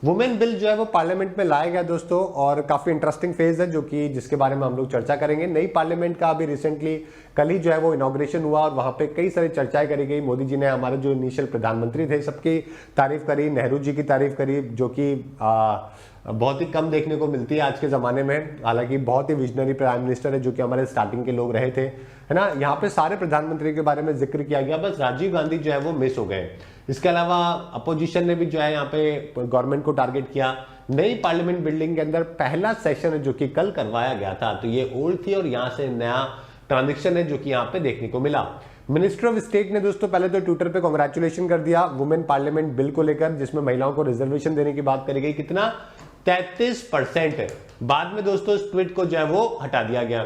Women bill जो है वो पार्लियामेंट में लाया गया दोस्तों, और काफी इंटरेस्टिंग फेज है जो कि जिसके बारे में हम लोग चर्चा करेंगे। नई पार्लियामेंट का अभी रिसेंटली कल ही जो है वो इनॉग्रेशन हुआ और वहां पे कई सारी चर्चाएं करी गई। मोदी जी ने हमारे जो इनिशियल प्रधानमंत्री थे सबकी तारीफ करी, नेहरू जी की तारीफ करी, जो कि बहुत ही कम देखने को मिलती है आज के जमाने में। हालांकि बहुत ही विजनरी प्राइम मिनिस्टर है जो कि हमारे स्टार्टिंग के लोग रहे थे, है ना। यहाँ पे सारे प्रधानमंत्री के बारे में जिक्र किया गया, बस राजीव गांधी जो है वो मिस हो गए। इसके अलावा अपोजिशन ने भी जो है यहाँ पे गवर्नमेंट को टारगेट किया। नई पार्लियामेंट बिल्डिंग के अंदर पहला सेशन है जो कि कल करवाया गया था, तो ये ओल्ड थी और यहाँ से नया ट्रांजेक्शन है जो कि यहाँ पे देखने को मिला। मिनिस्टर ऑफ स्टेट ने दोस्तों पहले तो ट्विटर पे कांग्रेचुलेशन कर दिया वुमेन पार्लियामेंट बिल को लेकर, जिसमें महिलाओं को रिजर्वेशन देने की बात करी गई। कितना? 33%। बाद में दोस्तों इस ट्वीट को जो है वो हटा दिया गया।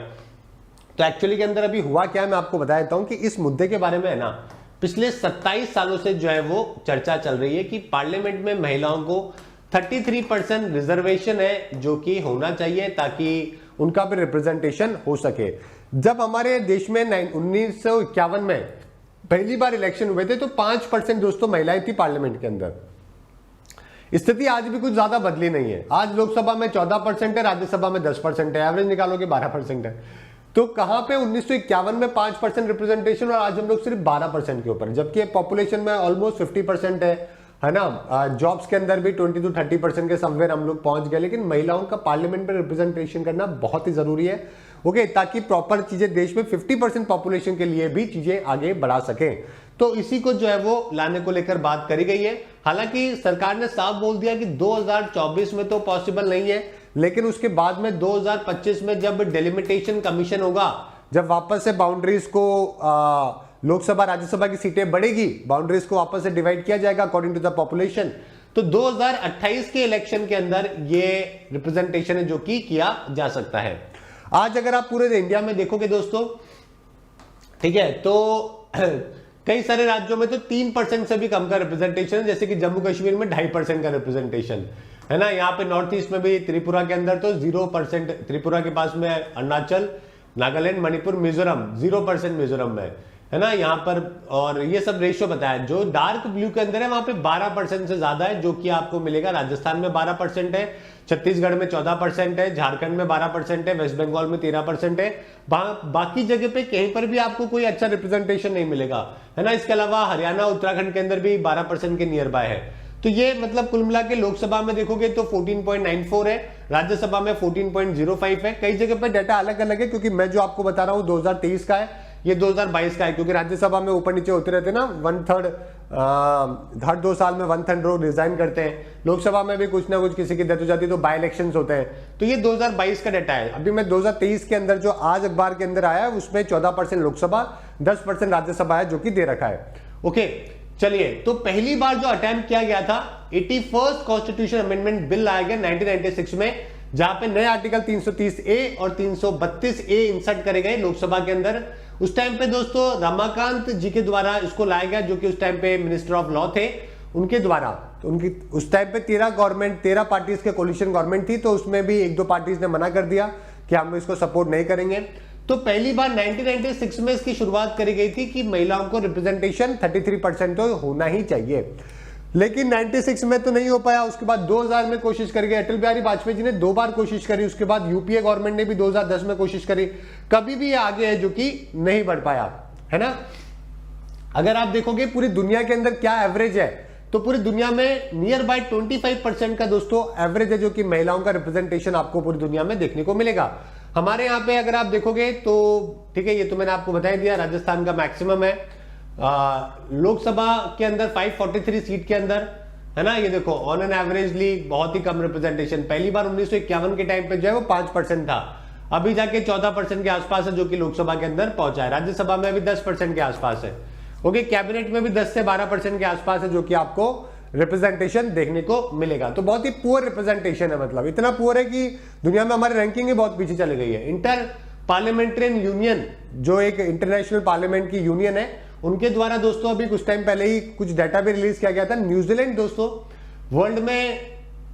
तो एक्चुअली के अंदर अभी हुआ क्या है मैं आपको बता देता हूं कि इस मुद्दे के बारे में है ना पिछले 27 सालों से जो है वो चर्चा चल रही है कि पार्लियामेंट में महिलाओं को 33% रिजर्वेशन है जो कि होना चाहिए ताकि उनका भी रिप्रेजेंटेशन हो सके। जब हमारे देश में 1951 में पहली बार इलेक्शन हुए थे तो 5% दोस्तों महिलाएं थी पार्लियामेंट के अंदर। स्थिति आज भी कुछ ज्यादा बदली नहीं है। आज लोकसभा में 14% है, राज्यसभा में 10% है, एवरेज निकालोगे 12% है। तो कहां पे 1951 में 5% रिप्रेजेंटेशन और आज हम लोग सिर्फ 12% के ऊपर, जबकि पॉपुलेशन में ऑलमोस्ट 50% है ना। जॉब्स के अंदर भी 20 to 30% के समवेयर हम लोग पहुंच गए। लेकिन महिलाओं का पार्लियामेंट में रिप्रेजेंटेशन करना बहुत ही जरूरी है, ओके, ताकि प्रॉपर चीजें देश में 50% पॉपुलेशन के लिए भी चीजें आगे बढ़ा सके। तो इसी को जो है वो लाने को लेकर बात करी गई है। हालांकि सरकार ने साफ बोल दिया कि 2024 में तो पॉसिबल नहीं है, लेकिन उसके बाद में 2025 में जब डिलिमिटेशन कमीशन होगा, जब वापस से बाउंड्रीज को लोकसभा राज्यसभा की सीटें बढ़ेगी, बाउंड्रीज को वापस से डिवाइड किया जाएगा अकॉर्डिंग टू द पॉपुलेशन, तो 2028 के इलेक्शन के अंदर ये रिप्रेजेंटेशन है जो कि किया जा सकता है। आज अगर आप पूरे इंडिया में देखोगे दोस्तों, ठीक है, तो कई सारे राज्यों में तो 3% से भी कम का रिप्रेजेंटेशन, जैसे कि जम्मू कश्मीर में 2.5% का रिप्रेजेंटेशन है ना। यहाँ पे नॉर्थ ईस्ट में भी त्रिपुरा के अंदर तो 0%, त्रिपुरा के पास में अरुणाचल, नागालैंड, मणिपुर, मिजोरम 0% मिजोरम में है ना यहाँ पर। और ये सब रेशियो बताया। जो डार्क ब्लू के अंदर है वहां पे 12% से ज्यादा है जो कि आपको मिलेगा। राजस्थान में 12% है, छत्तीसगढ़ में 14% है, झारखंड में 12% है, वेस्ट बंगाल में 13% है। बाकी जगह पे कहीं पर भी आपको कोई अच्छा रिप्रेजेंटेशन नहीं मिलेगा, है ना। इसके अलावा हरियाणा, उत्तराखंड के अंदर भी 12% के नियर बाय है। तो ये मतलब कुल मिला के लोकसभा में देखोगे तो 14.94 है, राज्यसभा में 14.05 है। कई जगह पे डाटा अलग अलग है, क्योंकि मैं जो आपको बता रहा हूं 2023 का है, ये 2022 का है, क्योंकि राज्यसभा में ऊपर नीचे होते रहते ना, 1/3 हर 2 साल में 1/3 लोग रिजाइन करते हैं। लोकसभा में भी कुछ ना कुछ किसी की डेथ हो जाती है तो बाय इलेक्शंस होते हैं। तो ये 2022 का डाटा है। अभी मैं 2023 के अंदर जो आज अखबार के अंदर आया है उसमें 14% लोकसभा, 10% राज्यसभा है जो कि दे रखा है। ओके, चलिए, तो पहली बार जो अटेम्प्ट किया गया था 81st कॉन्स्टिट्यूशन अमेंडमेंट बिल लाया गया 1996 में, जहां पे नए आर्टिकल 330A और 332A इंसर्ट करे गए लोकसभा के अंदर। उस टाइम पे दोस्तों रमाकांत जी के द्वारा इसको लाया गया, जो कि उस टाइम पे मिनिस्टर ऑफ लॉ थे, उनके द्वारा। तो उनकी उस टाइम पे 13 पार्टीज के कोलिशन गवर्नमेंट थी, तो उसमें भी 1-2 पार्टीज ने मना कर दिया कि हम इसको सपोर्ट नहीं करेंगे। तो पहली बार 1996 में इसकी शुरुआत करी गई थी कि महिलाओं को रिप्रेजेंटेशन 33% तो होना ही चाहिए। लेकिन 96 में तो नहीं हो पाया। उसके बाद 2000 में कोशिश करी गई, अटल बिहारी वाजपेयी जी ने 2 बार कोशिश करी। उसके बाद यूपीए गवर्नमेंट ने भी 2010 में कोशिश करी, कभी भी ये आगे है जो कि नहीं बढ़ पाया, है ना। अगर आप देखोगे पूरी दुनिया के अंदर क्या एवरेज है, तो पूरी दुनिया में नियर बाय 25% का दोस्तों एवरेज है जो कि महिलाओं का रिप्रेजेंटेशन आपको पूरी दुनिया में देखने को मिलेगा। हमारे यहाँ पे अगर आप देखोगे तो ठीक है, ये तो मैंने आपको बता दिया, राजस्थान का मैक्सिमम है। लोकसभा के अंदर 543 सीट के अंदर, है ना, ये देखो ऑन एन एवरेजली बहुत ही कम रिप्रेजेंटेशन। पहली बार 1951 के टाइम पे जो है वो 5% था, अभी जाके 14% के आसपास है जो कि लोकसभा के अंदर पहुंचा है। राज्यसभा में भी 10% के आसपास है। ओके, कैबिनेट में भी 10 से 12% के आसपास है जो कि आपको रिप्रेजेंटेशन देखने को मिलेगा। तो बहुत ही पुअर रिप्रेजेंटेशन है, मतलब इतना पुअर है कि दुनिया में हमारी रैंकिंग ही बहुत पीछे चली गई है। इंटर पार्लियामेंट्रियन यूनियन, जो एक इंटरनेशनल पार्लियामेंट की यूनियन है, उनके द्वारा दोस्तों अभी कुछ टाइम पहले ही कुछ डाटा भी रिलीज किया गया था। न्यूजीलैंड दोस्तों वर्ल्ड में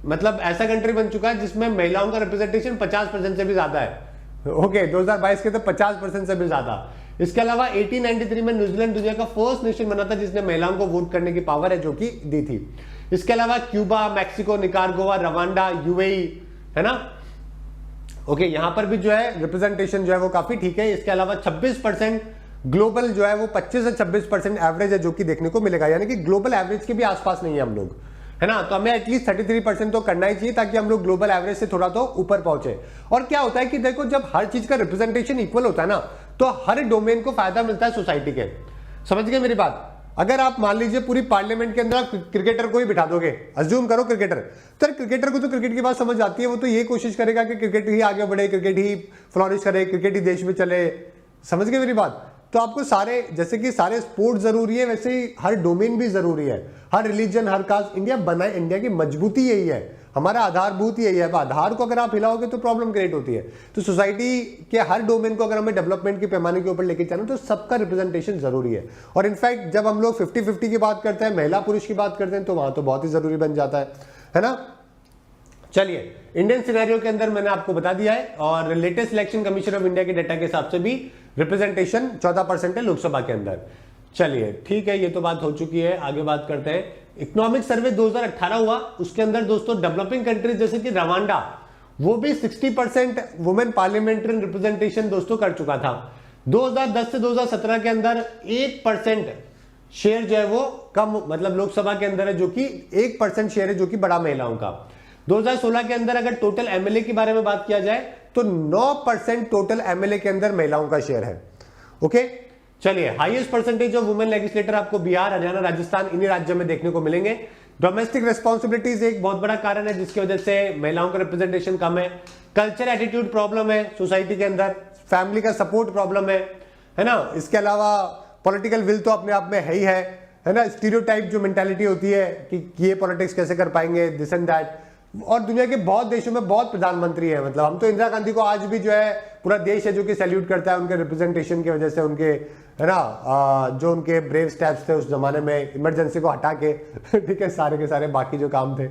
मतलब ऐसा कंट्री बन चुका है जिसमें महिलाओं का रिप्रेजेंटेशन 50% से भी ज्यादा है। ओके, 2022 के तो 50% से भी ज्यादा। इसके अलावा 1893 में न्यूजीलैंड दुनिया का फर्स्ट नेशन बना था जिसने महिलाओं को वोट करने की पावर है जो कि दी थी। इसके अलावा Cuba, Mexico, Nicaragua, Rwanda, UAE, है ना। ओके, यहां पर भी जो है रिप्रेजेंटेशन जो है वो काफी ठीक है। इसके अलावा 26% ग्लोबल जो है वो 25 से 26% एवरेज है जो कि देखने को मिलेगा, यानी कि ग्लोबल एवरेज के भी आसपास नहीं है हम लोग, है ना। तो हमें एटलीस्ट 33% तो करना ही चाहिए ताकि हम लोग ग्लोबल एवरेज से थोड़ा तो ऊपर पहुंचे। और क्या होता है कि देखो, जब हर चीज का रिप्रेजेंटेशन इक्वल होता है ना, तो हर डोमेन को फायदा मिलता है सोसाइटी के। समझ गए मेरी बात। अगर आप मान लीजिए पूरी पार्लियामेंट के अंदर आप क्रिकेटर को ही बिठा दोगे, अज्यूम करो क्रिकेटर, तो क्रिकेटर को तो क्रिकेट की बात समझ आती है, वो तो ये कोशिश करेगा कि क्रिकेट ही आगे बढ़े, क्रिकेट ही फ्लॉरिश करे, क्रिकेट ही देश में चले। समझ गए मेरी बात। तो आपको सारे, जैसे कि सारे स्पोर्ट जरूरी है, वैसे ही हर डोमेन भी जरूरी है, हर रिलीजन, हर कास्ट। इंडिया की मजबूती यही है, हमारा आधारभूत यही है। आधार को अगर आप हिलाओगे तो प्रॉब्लम क्रिएट होती है। तो सोसाइटी के हर डोमेन को अगर हमें डेवलपमेंट के पैमाने के ऊपर लेके चलना, तो सबका रिप्रेजेंटेशन जरूरी है। और इनफैक्ट जब हम लोग 50-50 की बात करते हैं, महिला पुरुष की बात करते हैं, तो वहां तो बहुत ही जरूरी बन जाता है ना। चलिए, इंडियन सिनेरियो के अंदर मैंने आपको बता दिया है, और latest election commission of India के डाटा के हिसाब से भी रिप्रेजेंटेशन 14% है लोकसभा के अंदर। चलिए ठीक है, ये तो बात हो चुकी है। आगे बात करते हैं। इकोनॉमिक सर्वे 2018 हुआ, उसके अंदर दोस्तों डेवलपिंग कंट्रीज जैसे कि रवांडा, वो भी 60% वुमेन पार्लियामेंट्री रिप्रेजेंटेशन दोस्तों कर चुका था। 2010 से 2017 के अंदर 1% शेयर जो है वो कम, मतलब लोकसभा के अंदर है, जो कि 1% शेयर है जो कि बड़ा महिलाओं का। 2016 के अंदर अगर टोटल एमएलए के बारे में बात किया जाए तो 9% टोटल एमएलए के अंदर महिलाओं का शेयर है। ओके, चलिए, highest percentage of women legislator आपको बिहार, हरियाणा, राजस्थान, इन्हीं राज्यों में देखने को मिलेंगे। डोमेस्टिक रिस्पॉन्सिबिलिटीज एक बहुत बड़ा कारण है जिसकी वजह से महिलाओं का रिप्रेजेंटेशन कम है। कल्चर एटीट्यूड प्रॉब्लम है सोसाइटी के अंदर, फैमिली का सपोर्ट प्रॉब्लम है ना। इसके अलावा पॉलिटिकल विल तो अपने आप में है ना। स्टीरियोटाइप जो मेंटालिटी होती है कि ये पॉलिटिक्स कैसे कर पाएंगे, दिस एंड दैट। और दुनिया के बहुत देशों में बहुत प्रधानमंत्री हैं, मतलब हम तो इंदिरा गांधी को आज भी जो है पूरा देश है जो कि सैल्यूट करता है उनके रिप्रेजेंटेशन की वजह से, उनके, है ना, जो उनके ब्रेव स्टेप्स थे उस जमाने में, इमरजेंसी को हटा के ठीक है, सारे के सारे बाकी जो काम थे।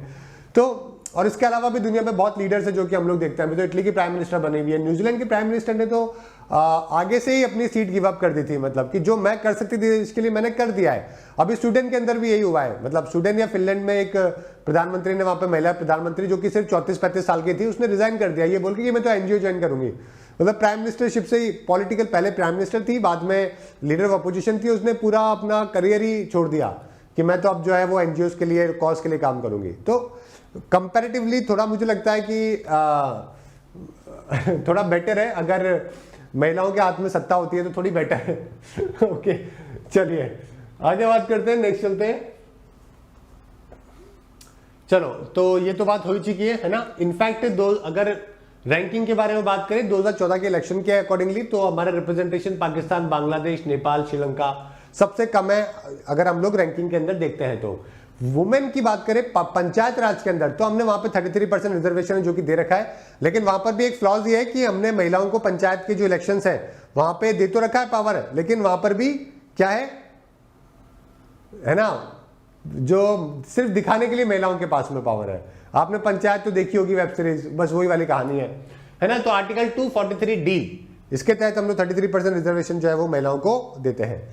तो और इसके अलावा भी दुनिया में बहुत लीडर्स है जो कि हम लोग देखते हैं। अभी तो इटली की प्राइम मिनिस्टर बनी हुई है, न्यूजीलैंड के प्राइम मिनिस्टर ने तो आगे से ही अपनी सीट गिव अप कर दी थी, मतलब कि जो मैं कर सकती थी इसके लिए मैंने कर दिया है। अभी स्वीडन के अंदर भी यही हुआ है, मतलब स्वीडन या फिनलैंड में एक प्रधानमंत्री ने, वहां पे महिला प्रधानमंत्री जो कि सिर्फ 34-35 साल की थी, उसने रिजाइन कर दिया ये बोल के कि मैं तो एनजीओ ज्वाइन करूंगी। मतलब प्राइम मिनिस्टरशिप से ही पॉलिटिकल, पहले प्राइम मिनिस्टर थी, बाद में लीडर ऑफ अपोजिशन थी, उसने पूरा अपना करियर ही छोड़ दिया कि मैं तो अब जो है वो एनजीओ के लिए, कॉज के लिए काम करूंगी। तो कंपैरेटिवली थोड़ा मुझे लगता है कि थोड़ा बेटर है, अगर महिलाओं के हाथ में सत्ता होती है तो थोड़ी बेटर है। ओके, चलिए आगे बात करते हैं, नेक्स्ट चलते हैं। चलो, तो ये तो बात हो चुकी है ना। इनफैक्ट अगर रैंकिंग के बारे में बात करें 2014 के इलेक्शन के अकॉर्डिंगली, तो हमारा रिप्रेजेंटेशन पाकिस्तान, बांग्लादेश, नेपाल, श्रीलंका सबसे कम है अगर हम लोग रैंकिंग के अंदर देखते हैं। तो वुमेन की बात करें पंचायत राज के अंदर, तो हमने वहां पे 33% रिजर्वेशन जो कि दे रखा है, लेकिन वहां पर भी एक फ्लॉज ये है कि हमने महिलाओं को पंचायत के जो इलेक्शंस है वहां पे दे तो रखा है पावर, लेकिन वहां पर भी क्या है ना, जो सिर्फ दिखाने के लिए महिलाओं के पास में पावर है। आपने पंचायत तो देखी होगी वेब सीरीज, बस वही वाली कहानी है ना। तो आर्टिकल 243D, इसके तहत हम लोग 33% रिजर्वेशन जो है वो महिलाओं को देते हैं।